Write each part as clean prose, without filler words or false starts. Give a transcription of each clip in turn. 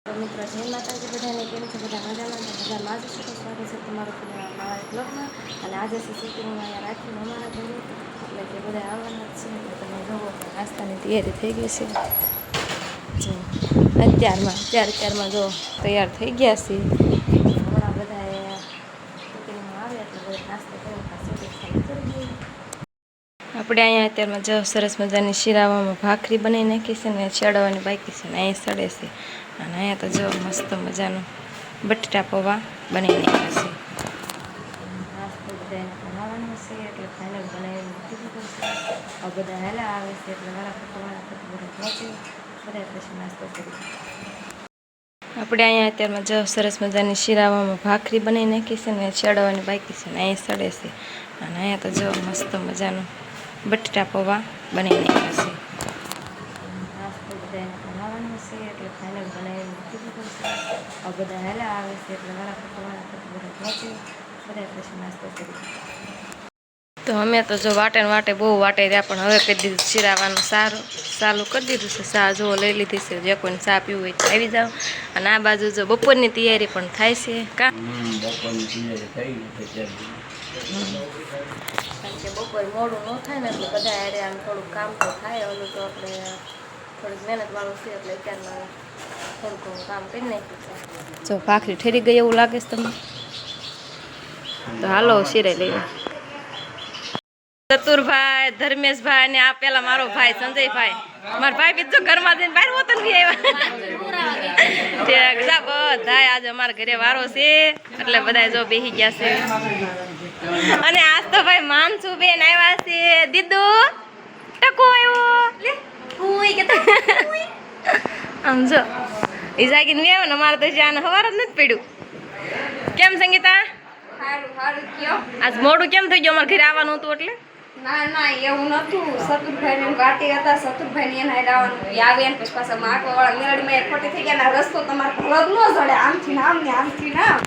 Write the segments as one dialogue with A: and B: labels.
A: મિત્રો જય માતાજી બધાને કેમ છે બધા મજામાં જ છે સ્વાગત છે તમારું નવા એક બ્લોગમાં અને આજે છે શૂટિંગમાં અહીંયા રાખીને અમારા ઘરે એટલે કે બધા આવવાના જ છે એટલે તમે જુઓ નાસ્તાની તૈયારી થઈ ગઈ છે જો અત્યારમાં જો તૈયાર થઈ ગયા છે હમણાં બધા શૂટિંગમાં આવે એટલે બધા નાસ્તો કરી આપણે અહીંયા અત્યારમાં જો સરસ મજાની શિરાવામાં ભાખરી બનાવી નાખી છે ને ચડવાની બાકી છે ને અહીંયા સડે છે અને અહીંયા તો જો મસ્ત મજાનું બટાટા પૌવા બનાવી નાખ્યા છે નાસ્તો બધાને બનાવવાનો છે એટલે ફાઇનલ બનાવીને મૂકી દીધો છે બધા હેલા આવે છે એટલે વાળા બધા પહોંચી બધા પછી નાસ્તો કરી આપણે અહીંયા અત્યારમાં જો સરસ મજાની શિરાવામાં ભાખરી બનાવી નાખી છે ને ચડવાની બાકી છે ને અહીંયા સડે છે અને અહીંયા તો જો મસ્ત મજાનું બટાટા પૌવા બનાવી નાખ્યા છે નાસ્તો બધાને બનાવવાનો છે એટલે ફાઇનલ બનાવીને મૂકી દીધો છે બધા હેલા આવે છે એટલે વાળા બધા પહોંચી બધા પછી નાસ્તો કરી તો અમે તો જો વાટે બહુ વાટે રહ્યા પણ હવે કરી દીધું શિરાવાનું ચાલુ કરી દીધું છે ચા જો લઈ લીધી છે જે કોઈને ચા પીવું હોય તો આવી જાઓ અને આ બાજુ જો બપોરની તૈયારી પણ થાય છે
B: બપોરની તૈયારી થઈ ગઈ
A: કારણ કે બપોર મોડું ન થાય ને એટલે બધા અરે આમ થોડુંક કામ તો થાય ઓલું તો આપણે થોડીક મહેનતવાળું છે એટલે અત્યારમાં થોડુંક કામ કરી નાખ્યું છે જો ભાખરી ઠેરી ગઈ એવું લાગે છે તમને તો હાલો શિરાઈ લઈએ ચતુરભાઈ ધર્મેશભાઈ ને આ પેલા મારો ભાઈ સંજયભાઈ મારા ભાઈ બીજો ઘરમાં જઈને બહાર હોતો નથી આવ્યા બધા આજે અમારા ઘરે વારો છે એટલે બધા જો બેસી ગયા છે અને આજ તો ભાઈ માનસુ બેન આવ્યા છે દીદુ ટકો આવ્યો આમ જો એ જાગીને આવ્યો ને મારે તો જ્યાં સવાર જ નથી પડ્યું કેમ સંગીતા આજ મોડું કેમ થઈ ગયું અમારે ઘરે આવવાનું હતું એટલે
C: ના એવું નતું સતુરભાઈ ને ગાટી હતા સતુરભાઈ ને એને લાવવાનું આવે ને પછી પાછા માગવા વાળા મેળડીમાં ખોટી થઈ ગયા રસ્તો તમારે પગ ન જડે આમથી નામ ને આમથી નામ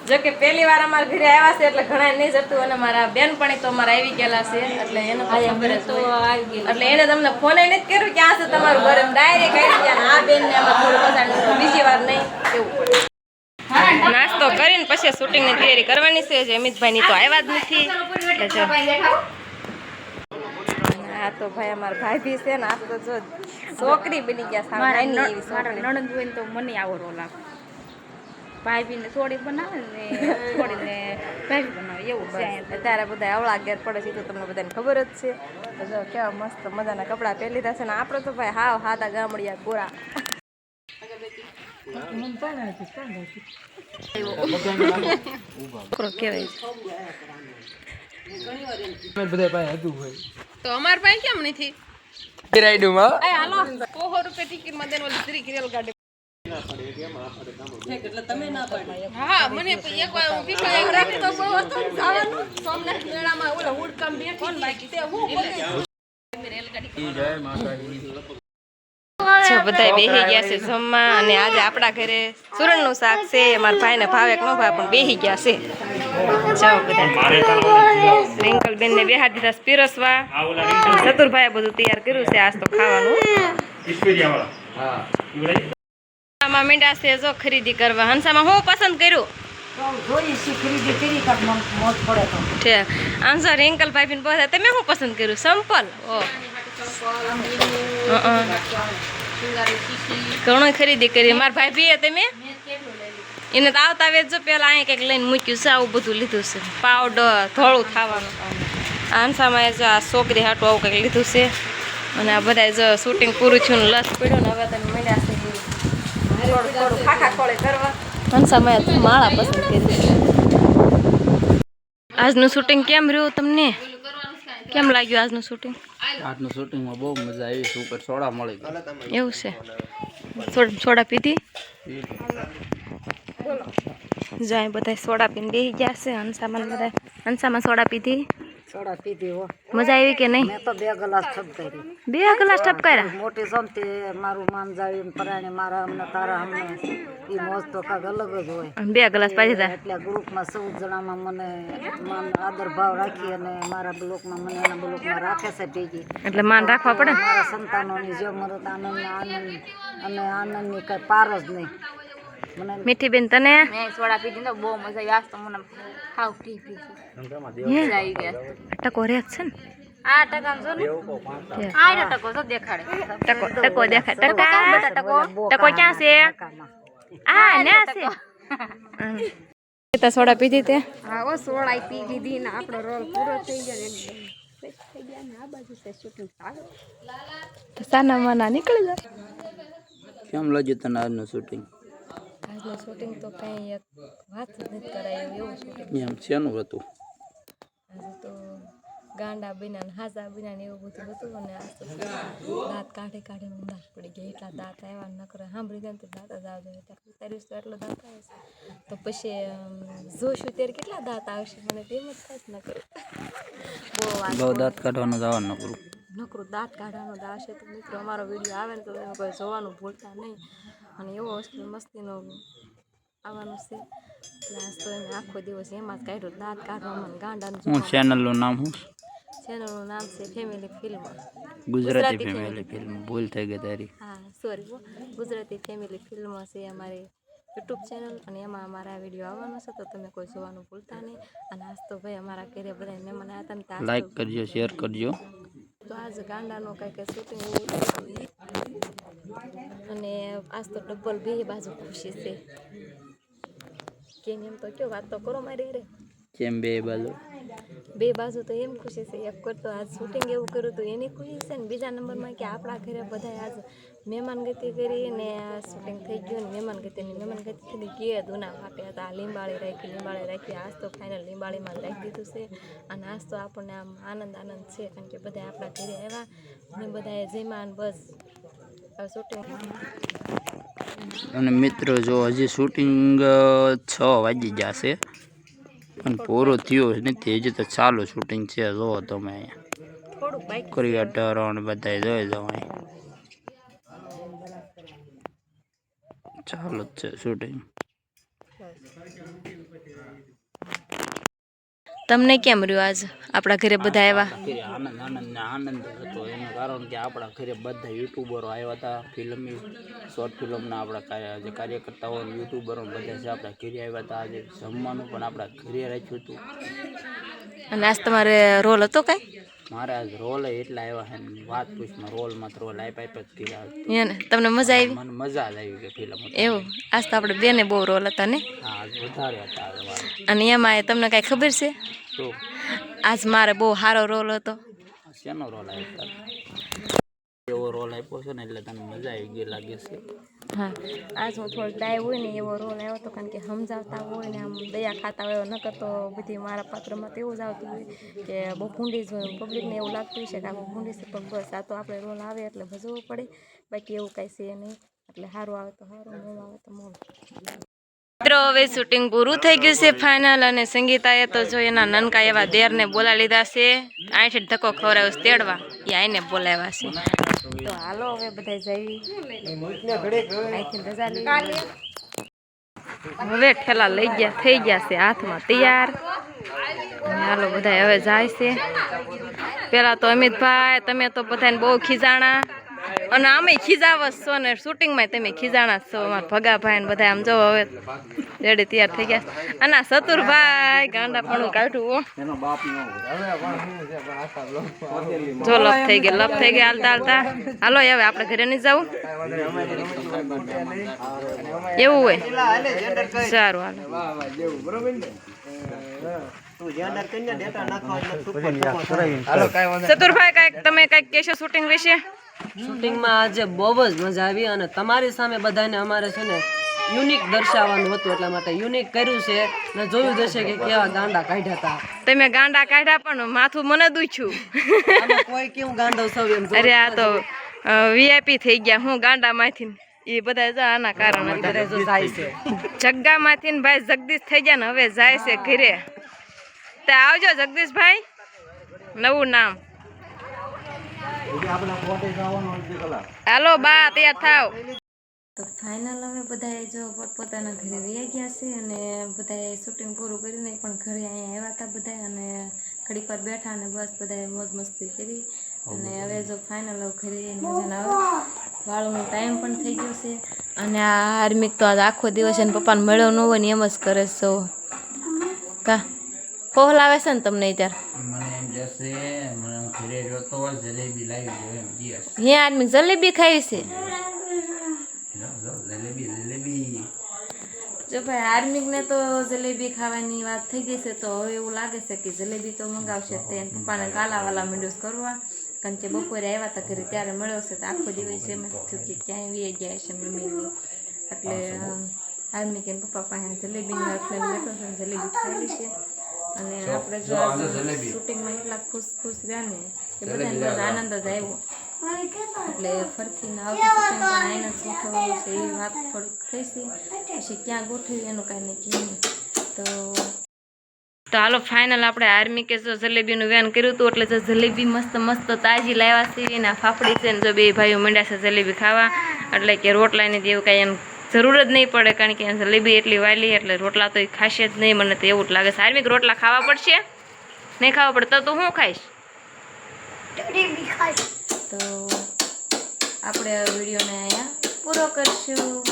A: જો કે પહેલી વાર અમારા ઘરે આવ્યા છે એટલે ઘણા નહીં જતું અને મારા બેનપણી તો અમારા આવી ગયેલા છે એટલે એને તો ખબર જ હોય એટલે એને તમને ફોન નથી કર્યું ક્યાં છે તમારું ઘરે ડાયરેક્ટ આવી ગયા આ બેન ને અમારે થોડું પસાડ્યું બીજી વાર નહીં એવું પડે નાસ્તો કરીને પછી શૂટિંગની તૈયારી કરવાની છે જે અમિતભાઈ ની તો આવ્યા જ નથી આ તો ભાઈ અમારા ભાઈ છે ને આ તો જો છોકરી બની ગયા
C: નણંદ હોય ને તો મને આવો રોલ આપે ભાઈ બીને થોડી બનાવે ને થોડીને ભાઈ બનાવે એવું છે
A: અત્યારે બધા અવળા ઘેર પડે છે તો તમને બધાને ખબર જ છે તો જો કેવા મસ્ત મજાના કપડાં પહેરી લીધા છે ને આપણે તો ભાઈ હાવ હાદા ગામડિયા ગોરા
D: તો અમાર પાસે કેમ નથી
B: રાઈડમાં
D: એ હાલો 100 રૂપિયા ટિકિટ માં દેનો ત્રી રેલ ગાડી એટલે તમે ના પાડી હા મને એક વાર હું પીછો એક રાખી તો બહુ હતો જવાનું સોમનાથ મેળામાં ઓલા હુડકામ બે કોણ બાકી તે હું રેલ ગાડી
B: જય માતાજી
A: જો બધા બેસી ગયા છે જમવા અને આજે આપણા ઘરે સુરણનું શાક છે મારા ભાઈને ભાવે કે ન ભાવે પણ બેસી ગયા છે જો બધા રિંકલબેન ને બેહાડી દીધા પીરસવા ચતુરભાઈએ બધું તૈયાર કર્યું છે આજ તો ખાવાનું આમાં મીંડા છે જો ખરીદી કરવા હંસામાં હું પસંદ કર્યું આન્સર રિંકલભાઈ બી બોલે તમે શું પસંદ કર્યું સિમ્પલ ઓ ઘણું ખરીદી કરી મારા ભાઈ ભી તમે એને તો આવતા વેચ જો પેલા અહીંયા કંઈક લઈને મૂક્યું છે આવું બધું લીધું છે પાવડર થોડું ખાવાનું આન્સામાં જો આ છોકરી હાટું આવું કંઈક લીધું છે અને આ બધા જો શૂટિંગ પૂરું થયું લસ પડ્યો ને હવે તમે મળ્યા છે થોડું ખાખા ખોળે કરવા હંસામાં માળા પસંદ કરી આજનું શૂટિંગ કેમ રહ્યું તમને કેમ લાગ્યું આજનું શૂટિંગ
B: આજનું શૂટિંગમાં બહુ મજા આવી સુપર સોડા મળી
A: એવું છે સોડા પીધી જાય બધા સોડા પીને બેસી ગયા છે હંસામાં સોડા પીધી
C: હો
A: મજા આવી કે નહીં
C: મેં તો 2 ગ્લાસ ઠપકારી
A: 2 ગ્લાસ ટપકાર્યા
C: મોટી સમતી મારું માન જાવીને પરાણે મારા અમને તારા અમને ઈ મોજ તો કાગ અલગ જ હોય
A: 2 ગ્લાસ પાઈ દીધા
C: એટલે ગ્રુપમાં 14 જણામાં મને માન આદર ભાવ રાખી અને મારા બ્લોકમાં મને એના બ્લોકમાં રાખે છે ભેગી
A: એટલે માન રાખવા પડે
C: મારા સંતાનોની જે મરત આનંદ અને આનંદની કઈ પાર જ નહીં
A: મીઠી બેન તને
D: મેં સોડા પીધી તો બહુ મજા આવી. આજ તો મને ખાવ પી મજા આવી ગયા.
A: ટકો રેક છે ને
D: આ ટકા જો ને આ રે ટકો તો દેખાડે.
A: ટકો દેખાય ટકો ક્યાં છે આ ને છે તા સોડા પીધી તે
C: હા ઓ સોડા પી લીધી ને આપણો રોલ પૂરો થઈ ગયો એકદમ થઈ ગયા ને આ બાજુ છે શૂટિંગ ચાલુ.
A: સાના માના નીકળી જાય.
B: કેમ લાગ્યું તને આજનું શૂટિંગ?
A: આજનું શૂટિંગ તો કઈ એક વાત જ નથી કરાય એવું શૂટિંગ.
B: એમ શેનું હતું?
A: આજે તો ગાંડા બન્યા ને હાજા બન્યા ને એવું બધું હતું. અને આજ તો દાંત કાઢી કાઢી ઊંડાશ પડી ગયા એટલા દાંત આવ્યા નકર સાંભળી જાય ને તો દાંત જ આવજો ત્યાં ઉતારીશ તો એટલો દાંત આવે છે તો પછી જોશું ત્યારે કેટલા દાંત આવશે મને તેમ જ થાય ન કરે
B: બહુ દાંત કાઢવાનું જવાનું કરું.
A: નકરું દાંત કાઢવાનો જ આવશે. તો મિત્રો અમારો વિડીયો આવે ને તો તમે કોઈ જોવાનું ભૂલતા નહીં. અને એવો વસ્તુ મસ્તીનો આવવાનું છે એટલે આજ તો એને આખો દિવસ એમાં જ કાઢ્યો દાંત કાઢવામાં ગાંડાનું.
B: હું ચેનલનું નામ શું?
A: ચેનલનું નામ છે family film.
B: Gujarati family film. ભૂલ થઈ ગઈ તારી.
A: હા સોરી ગુજરાતી ફેમિલી ફિલ્મ છે અમારી યુટ્યુબ ચેનલ અને એમાં અમારા વિડીયો આવવાનો છે તો તમે કોઈ જોવાનું ભૂલતા નહીં. અને આજ તો ભાઈ અમારા ઘરે બધા મહેમાન આવ્યા હતા ને
B: લાઈક કરજો, શેર કરજો.
A: તો આજ ગાંડાનો કંઈક શૂટિંગ એવું હતું અને આજ તો ડબલ બે બાજુ ખુશી છે કે એમ તો કયો વાત તો કરો મારી રે
B: કેમ બે બાજુ?
A: બે બાજુ તો એમ ખુશી છે. એક કરતો આજ શૂટિંગ એવું કર્યું હતું એની ખુશી છે ને બીજા નંબરમાં કે આપણા ઘરે બધા આજ મહેમાનગતિ કરી ને શૂટિંગ થઈ ગયું ને મહેમાનગતિ કીધી કે દૂના ફાટે હતા લીંબાળી રાખી આજ તો ફાઇનલ લીંબાળીમાં જ રાખી દીધું છે. અને આજ તો આપણને આમ આનંદ છે કારણ કે બધા આપણા ઘરે આવ્યા ને બધાએ જમ્યા ને બસ શૂટિંગ.
B: અને મિત્રો જો હજી શૂટિંગ 6 વાગી જશે પણ પૂરું થયું નથી હજી તો ચાલુ શૂટિંગ છે. જો તમે અહીંયા
A: થોડુંક બાઈક
B: ક્રિએટરો અને બધા જોઈ જાઓ અહીં ચાલુ જ છે શૂટિંગ.
A: તમને કેમ રહ્યું આજ આપણા ઘરે બધા આવ્યા?
B: આનંદ હતો એનું કારણ કે આપણા ઘરે બધા યુટ્યુબરો આવ્યા હતા. શોર્ટ ફિલ્મના આપણા જે કાર્યકર્તાઓ યુટ્યુબરો બધા છે આપણા ઘરે આવ્યા હતા. આજે જમવાનું પણ આપણા ઘરે રાખ્યું હતું.
A: અને આજ તમારે રોલ હતો કઈ?
B: મારે આજ રોલ એટલા આવ્યા છે ને વાત પૂછમાં રોલમાં રોલ આપ્યા જ કર્યા.
A: એને તમને મજા આવી?
B: મને મજા જ આવી ગઈ ફિલ્મ.
A: એવું આજ તો આપણે બેને બહુ રોલ હતા ને?
B: હા આજ વધારે હતા.
A: અને એમાં તમને કાંઈ ખબર છે
B: શું?
A: આજ મારે બહુ સારો રોલ હતો.
B: શેનો રોલ આપ્યો? એવો રોલ આપ્યો છે ને એટલે તને મજા આવી ગઈ લાગે છે.
A: હા આજ હું થોડીક ડાય હોય ને એવો રોલ આવ્યો હતો કારણ કે સમજાવતા હોય ને આમ દયા ખાતા હોય નકર તો બધી મારા પાત્રમાં તો એવું જ આવતું હોય કે બહુ ભૂંડી જ હોય. પબ્લિકને એવું લાગતું છે કે આ બહુ ભૂંડી છે પણ બસ આ તો આપણે રોલ આવે એટલે ભજવવો પડે બાકી એવું કાંઈ છે નહીં. એટલે સારું આવે તો સારું મોં આવે તો મોં. મિત્રો હવે શૂટિંગ પૂરું થઈ ગયું છે ફાઇનલ અને સંગીતાએ તો જો એના નનકા એવા દેરને બોલા લીધા છે. અહીંથી ધક્કો ખવડાવ્યો તેડવા એ આઈને બોલાવ્યા છે. તો હાલો હવે બધા જઈ અહીંથી રજા લઈ હવે ઠેલા લઈ ગયા થઈ ગયા છે હાથમાં તૈયાર. હાલો બધા હવે જાય છે. પેલા તો અમિતભાઈ તમે તો બધાને બહુ ખીજાણા અને આમે ખીજાવસ છો ને શૂટિંગમાં તમે ખીજાણા છો. અમારા ભગાભાઈ ને બધા આમ જો હવે રેડી તૈયાર થઈ ગયા. અને આ સતુરભાઈ ગાંડા પણ કાઢ્યું જો લપ થઈ ગયા હાલતા હાલતા. હાલો હવે આપણે ઘરે નહીં જવું એવું હોય સારું હાલો. સતુરભાઈ કઈક તમે કઈક કહેશો શૂટિંગ વિશે?
E: શૂટિંગમાં આજે બહુ જ મજા આવી અને તમારી સામે બધાને અમારે છે ને યુનિક દર્શાવવાનું હતું એટલા માટે યુનિક કર્યું છે ને જોયું જશે કે કેવા ગાંડા કાઢ્યા હતા.
A: તમે ગાંડા કાઢ્યા પણ માથું મને દુખ્યું.
E: કોઈ કેવું ગાંડો સૌ એમ
A: અરે આ તો વીઆઈપી થઈ ગયા હું ગાંડામાંથી એ બધા આના કારણે
E: જાય છે.
A: જગ્ગામાંથી ને ભાઈ જગદીશ થઈ ગયા ને હવે જાય છે ઘરે. તે આવજો જગદીશભાઈ નવું નામ. હાલો બા તૈયાર થાવ. તો ફાઇનલ હવે બધાએ જો પોતપોતાના ઘરે વયા ગયા છે અને બધાએ શૂટિંગ પૂરું કરીને પણ ઘરે અહીંયા આવ્યા હતા બધા અને ઘડીક વાર બેઠા અને બસ બધાએ મોજ મસ્તી કરી અને હવે જો ફાઇનલ ઘરે મજા આવે વાળવાનો ટાઈમ પણ થઈ ગયો છે અને આ હાર્મિક તો આજ આખો દિવસ એને પપ્પાને મળ્યો ન હોય ને એમ જ કરે છે જો કા કોહલ આવે છે ને તમને ત્યારે
B: મને એમ જશે મને હું ઘરે જોતો જલેબી લાવી દઉં એમ જીસ
A: હે હાર્મિક જલેબી ખાવી છે
B: જલેબી
A: જો ભાઈ હાર્મિકને તો જલેબી ખાવાની વાત થઈ ગઈ છે તો હવે એવું લાગે છે કે જલેબી તો મંગાવશે તે પપ્પાને કાલાવાલા મીંડુસ કરવા કારણ કે બપોરે આવ્યા હતા ઘરે ત્યારે મળ્યો છે તો આખો દિવસ એમ જ થયું કે ક્યાંય વી ગયા છે મમ્મીની એટલે હાર્મિક એને પપ્પા પાસે જલેબીની અઠવાડિયું બેઠો છે જલેબી ખાઈ છે અને આપણે જો શૂટિંગમાં એટલા ખુશ રહ્યા ને કે બધાને બહુ આનંદ જ આવ્યો એટલે ફરથી આવતી શૂટિંગ પણ આઈને જ ગોઠવવાનું છે એવી વાત થોડીક થઈ છે પછી ક્યાં ગોઠવ્યું એનું કાંઈ નક્કી નહીં તો હાલો ફાઇનલ આપણે હાર્મિકે જો જલેબીનું વેન કર્યું હતું એટલે જો જલેબી મસ્ત મસ્ત તાજી લાવ્યા છે ને ફાફડી છે ને જો બે ભાઈઓ મંડ્યા છે જલેબી ખાવા એટલે કે રોટલાની જેવું કાંઈ એમ જરૂર જ નહીં પડે કારણ કે જલેબી એટલી વાલી એટલે રોટલા તો એ ખાશે જ નહીં મને તો એવું જ લાગે છે હાર્મિક રોટલા ખાવા પડશે નહીં ખાવા પડે તો હું ખાઈશ તો આપણે વિડીયોને અહીંયા પૂરો કરશું